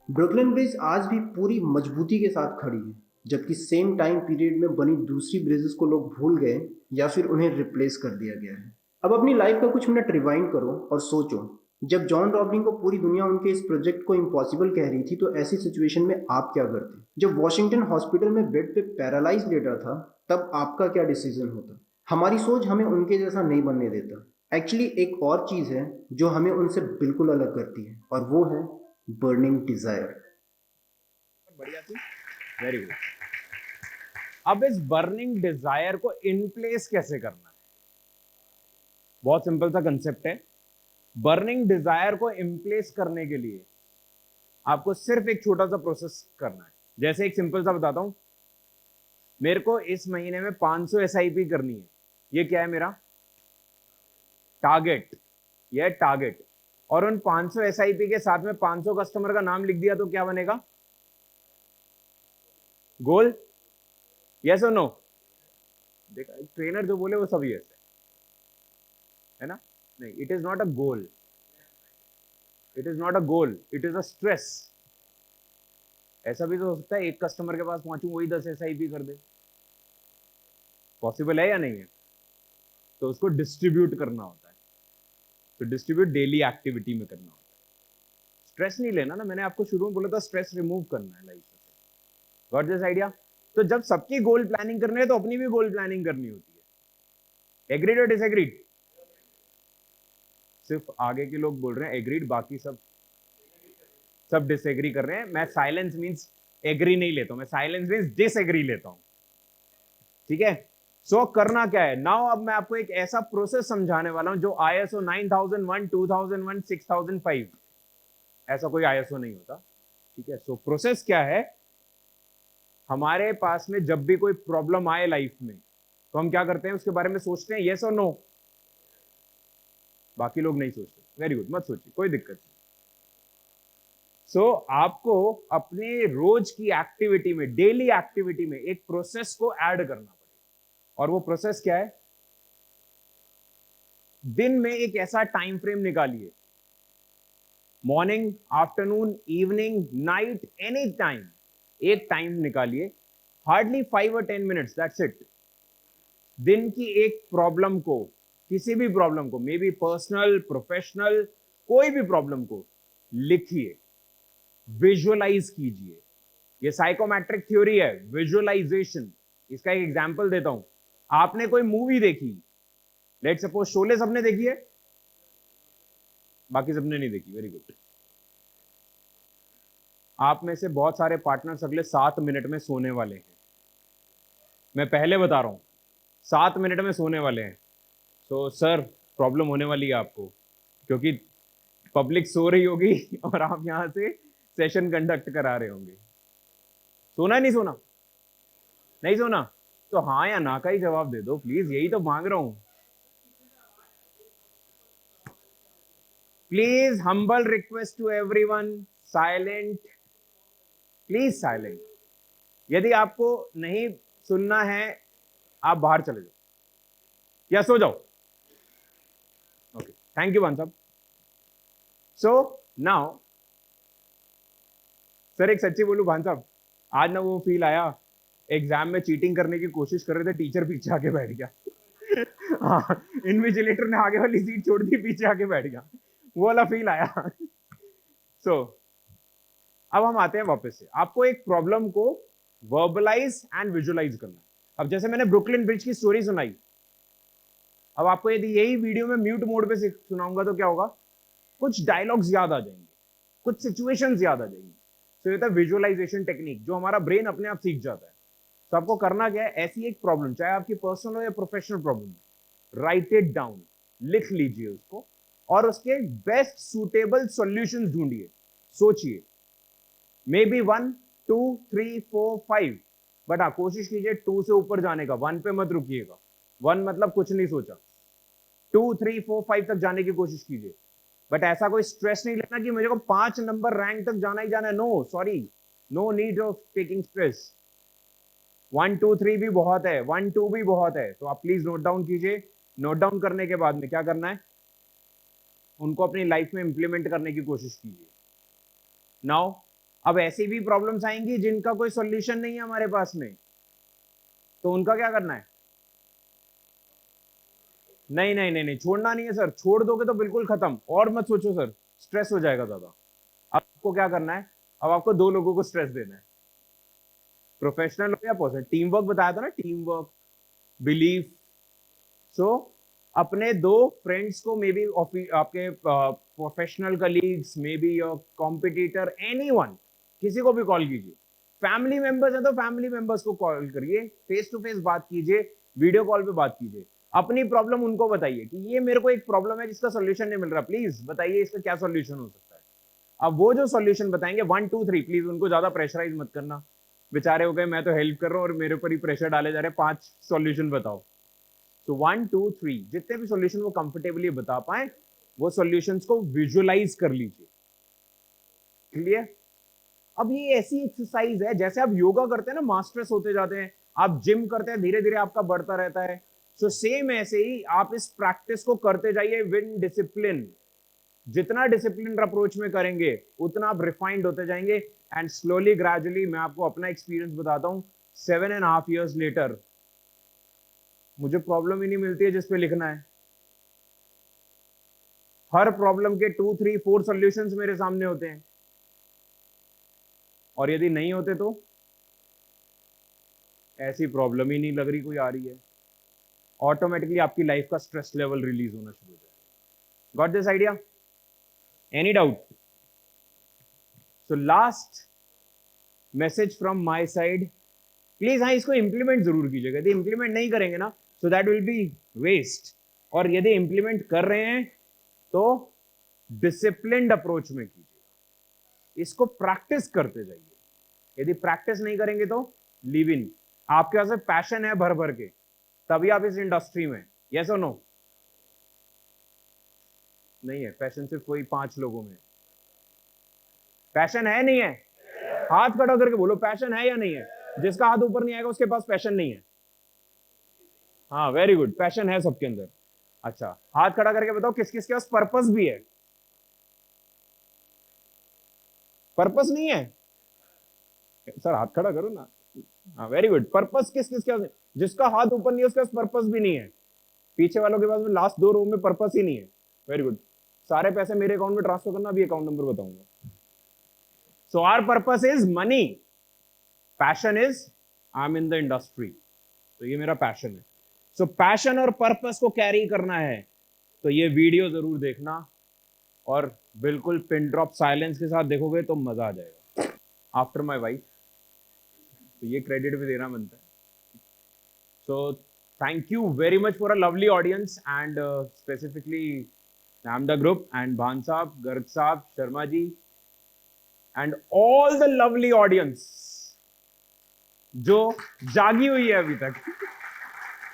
ब्रुकलिन ब्रिज आज भी पूरी मजबूती के साथ खड़ी है, जबकि सेम टाइम पीरियड में बनी दूसरी ब्रिजेस को लोग भूल गए या फिर उन्हें रिप्लेस कर दिया गया है। अब अपनी लाइफ का कुछ मिनट रिवाइंड करो और सोचो, जब जॉन रॉबलिंग को पूरी दुनिया उनके इस प्रोजेक्ट को इम्पॉसिबल कह रही थी तो ऐसी सिचुएशन में आप क्या करते? जब वॉशिंगटन हॉस्पिटल में बेड पे पैरालाइज लेटा था तब आपका क्या डिसीजन होता? हमारी सोच हमें उनके जैसा नहीं बनने देता। एक्चुअली एक और चीज है जो हमें उनसे बिल्कुल अलग करती है और वो है बर्निंग डिजायर। बढ़िया थी, वेरी गुड। अब इस बर्निंग डिजायर को इन प्लेस कैसे करना है? बहुत सिंपल सा कंसेप्ट है। बर्निंग डिजायर को इम्प्लेस करने के लिए आपको सिर्फ एक छोटा सा प्रोसेस करना है। जैसे एक सिंपल सा बताता हूं, मेरे को इस महीने में 500 एसआईपी करनी है। ये क्या है? मेरा टारगेट। ये टारगेट। और उन 500 एसआईपी के साथ में 500 कस्टमर का नाम लिख दिया तो क्या बनेगा? गोल? यस और नो? देखा, ट्रेनर जो बोले वो सभी ऐसे है ना? नहीं, it is not a goal, it is not a goal, it is a stress. ऐसा भी तो हो सकता है एक कस्टमर के पास पहुंचूं वही 10 एसआईपी कर दे। पॉसिबल है या नहीं है? तो उसको डिस्ट्रीब्यूट करना होता है। तो डिस्ट्रीब्यूट डेली एक्टिविटी में करना होता है। स्ट्रेस नहीं लेना ना, मैंने आपको शुरू में बोला था स्ट्रेस रिमूव करना है लाइफ से। Got this idea? तो जब सबकी गोल प्लानिंग करनी है तो अपनी भी गोल प्लानिंग करनी होती है। एग्रीड और डिसएग्रीड? सिर्फ आगे के लोग बोल रहे हैं एग्रीड, बाकी सब डिसएग्री कर रहे हैं। मैं साइलेंस मींस एग्री नहीं लेता हूं, मैं साइलेंस मींस डिसएग्री लेता हूं। ठीक है? सो करना क्या है नाउ? अब मैं आपको एक ऐसा प्रोसेस समझाने वाला हूं जो ISO 9001, 2001, 6005, ऐसा कोई ISO नहीं होता। ठीक है? सो प्रोसेस क्या है? हमारे पास में जब भी कोई प्रॉब्लम आए लाइफ में तो हम क्या करते हैं? उसके बारे में सोचते हैं यस और नो। बाकी लोग नहीं सोचते। वेरी गुड, मत सोचिए, कोई दिक्कत नहीं। सो आपको अपने रोज की एक्टिविटी में, डेली एक्टिविटी में एक प्रोसेस को ऐड करना पड़ेगा। और वो प्रोसेस क्या है? दिन में एक ऐसा टाइम फ्रेम निकालिए, morning, afternoon, evening, night, any time, एक टाइम निकालिए, हार्डली 5 और 10 मिनट्स, दैट्स इट। दिन की एक प्रॉब्लम को, किसी भी प्रॉब्लम को, मे बी पर्सनल, प्रोफेशनल, कोई भी प्रॉब्लम को लिखिए, विजुअलाइज कीजिए। ये साइकोमेट्रिक थ्योरी है, विजुअलाइजेशन। इसका एक एग्जांपल देता हूं। आपने कोई मूवी देखी, लेट सपोज शोले सबने देखी है, बाकी सबने नहीं देखी, वेरी गुड। आप में से बहुत सारे पार्टनर्स अगले 7 मिनट में सोने वाले हैं, मैं पहले बता रहा हूं, 7 मिनट में सोने वाले हैं। तो सर प्रॉब्लम होने वाली है आपको, क्योंकि पब्लिक सो रही होगी और आप यहां से सेशन कंडक्ट करा रहे होंगे। सोना नहीं सोना? नहीं सोना? तो हाँ या ना का ही जवाब दे दो प्लीज, यही तो मांग रहा हूं। Please, humble request to everyone, silent please, silent. यदि आपको नहीं सुनना है, आप बाहर चले जाओ या सो जाओ। ओके, थैंक यू भान साहब। सो नाउ सर, एक सच्ची बोलूं भान साहब, आज ना वो फील आया, एग्जाम में चीटिंग करने की कोशिश कर रहे थे, टीचर पीछे आके बैठ गया। हाँ, इन्विजिलेटर ने आगे वाली सीट छोड़ दी, पीछे आके बैठ गया, वो वाला फील आया। सो अब हम आते हैं वापस से, आपको एक प्रॉब्लम को वर्बलाइज एंड विजुअलाइज करना है। अब जैसे मैंने ब्रुकलिन ब्रिज की स्टोरी सुनाई, अब आपको यदि यही वीडियो में म्यूट मोड पे सुनाऊंगा तो क्या होगा? कुछ डायलॉग्स याद आ जाएंगे, कुछ सिचुएशंस याद आ जाएंगी। तो ये था विजुअलाइजेशन टेक्निक, जो हमारा ब्रेन अपने आप सीख जाता है। तो आपको करना क्या है, ऐसी एक प्रॉब्लम, चाहे आपकी पर्सनल हो या professional problem, right it down, लिख लीजिए उसको, और उसके बेस्ट सुटेबल सॉल्यूशंस ढूंढिए, सोचिए। मे बी 1, 2, 3, 4, 5, बट हाँ कोशिश कीजिए 2 से ऊपर जाने का, 1 पे मत रुकिएगा। 1 मतलब कुछ नहीं सोचा, 2, 3, 4, 5 तक जाने की कोशिश कीजिए। बट ऐसा कोई स्ट्रेस नहीं लेना कि मुझे को 5 नंबर रैंक तक जाना ही जाना है। No, sorry, no need of taking stress. 1, 2, 3 भी बहुत है, 1, 2 भी बहुत है। तो आप प्लीज नोट डाउन कीजिए। नोट डाउन करने के बाद में क्या करना है, उनको अपनी लाइफ में इंप्लीमेंट करने की कोशिश कीजिए। नाउ अब ऐसी भी प्रॉब्लम्स आएंगी जिनका कोई सॉल्यूशन नहीं है हमारे पास में, तो उनका क्या करना है? नहीं नहीं नहीं नहीं, छोड़ना नहीं है सर, छोड़ दोगे तो बिल्कुल खत्म, और मत सोचो सर, स्ट्रेस हो जाएगा ज्यादा। अब आपको क्या करना है, अब आपको 2 लोगों को स्ट्रेस देना है, प्रोफेशनल हो या पर्सनल। टीम वर्क बताया था ना, टीम वर्क, बिलीफ। सो अपने 2 फ्रेंड्स को, मे बी आपके professional colleagues, may be your competitor, anyone, किसी को भी कॉल कीजिए। फैमिली मेंबर्स है तो फैमिली मेंबर्स को कॉल करिए, फेस टू फेस बात कीजिए, वीडियो कॉल पे बात कीजिए। अपनी प्रॉब्लम उनको बताइए कि ये मेरे को एक प्रॉब्लम है जिसका सॉल्यूशन नहीं मिल रहा, प्लीज बताइए इसका क्या सॉल्यूशन हो सकता है। अब वो जो सॉल्यूशन बताएंगे 1, 2, 3, प्लीज उनको ज्यादा प्रेशराइज मत करना, बेचारे हो गए, मैं तो हेल्प कर रहा हूँ और मेरे ऊपर ही प्रेशर डाले जा रहे, 5 सॉल्यूशन बताओ। तो 1, 2, 3 जितने भी सॉल्यूशन वो कंफर्टेबली बता पाए, वो सॉल्यूशंस को विजुअलाइज कर लीजिए। क्लियर? अब ये ऐसी एक्सरसाइज है, जैसे आप योगा करते हैं ना, मास्टर्स होते जाते हैं, आप जिम करते हैं, धीरे धीरे आपका बढ़ता रहता है। सो सेम ऐसे ही आप इस प्रैक्टिस को करते जाइए विद डिसिप्लिन। जितना डिसिप्लिन अप्रोच में करेंगे उतना आप रिफाइंड होते जाएंगे, एंड स्लोली ग्रेजुअली, मैं आपको अपना एक्सपीरियंस बताता हूं, 7.5 years लेटर मुझे प्रॉब्लम ही नहीं मिलती है जिसपे लिखना है। हर प्रॉब्लम के 2, 3, 4 सॉल्यूशंस मेरे सामने होते हैं, और यदि नहीं होते तो ऐसी प्रॉब्लम ही नहीं लग रही कोई आ रही है, ऑटोमेटिकली आपकी लाइफ का स्ट्रेस लेवल रिलीज होना शुरू हो जाएगा। Got this idea? Any doubt? So last message from my side, please हाँ इसको इंप्लीमेंट जरूर कीजिएगा। यदि इंप्लीमेंट नहीं करेंगे ना, so that will be waste. और यदि इंप्लीमेंट कर रहे हैं तो डिसिप्लिन्ड अप्रोच में कीजिए, इसको प्रैक्टिस करते जाइए। यदि प्रैक्टिस नहीं करेंगे तो लीव इन। आपके पास पैशन है भर भर के, तभी आप इस इंडस्ट्री में, यस और नो? नहीं है पैशन, सिर्फ कोई 5 लोगों में। पैशन है नहीं है? हाथ खड़ा करके बोलो पैशन है या नहीं है? जिसका हाथ ऊपर नहीं आएगा उसके पास पैशन नहीं है। हाँ वेरी गुड, पैशन है सबके अंदर। अच्छा हाथ खड़ा करके बताओ किस किस के पास पर्पस भी है? पर्पस नहीं है सर, हाथ खड़ा करो ना। हाँ वेरी गुड, पर्पस किस किस के पास? जिसका हाथ ऊपर नहीं है उसके पास पर्पस भी नहीं है। पीछे वालों के पास में लास्ट 2 रो में पर्पस ही नहीं है। वेरी गुड, सारे पैसे मेरे अकाउंट में ट्रांसफर करना, अभी अकाउंट नंबर बताऊंगा। So our purpose is money, passion is I am in the industry. तो ये मेरा पैशन है। सो पैशन और पर्पस को कैरी करना है तो ये वीडियो जरूर देखना, और बिल्कुल पिन ड्रॉप साइलेंस के साथ देखोगे तो मजा आ जाएगा। आफ्टर माई वाइफ, तो ये क्रेडिट भी देना बनता है। So thank you very much for a lovely audience and specifically नामदा ग्रुप एंड भान साहब, गर्ग साहब, Sharma ji and all the lovely audience जो जागी हुई है अभी तक।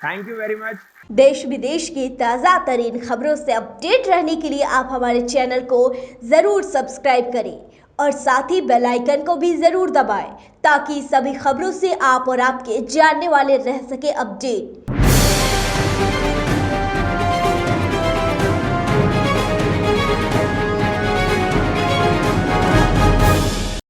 Thank you very much. देश विदेश की ताज़ा तरीन खबरों से अपडेट रहने के लिए आप हमारे चैनल को ज़रूर सब्सक्राइब करें और साथ ही बेल आइकन को भी ज़रूर दबाएं ताकि सभी खबरों से आप और आपके जानने वाले रह सके अपडेट।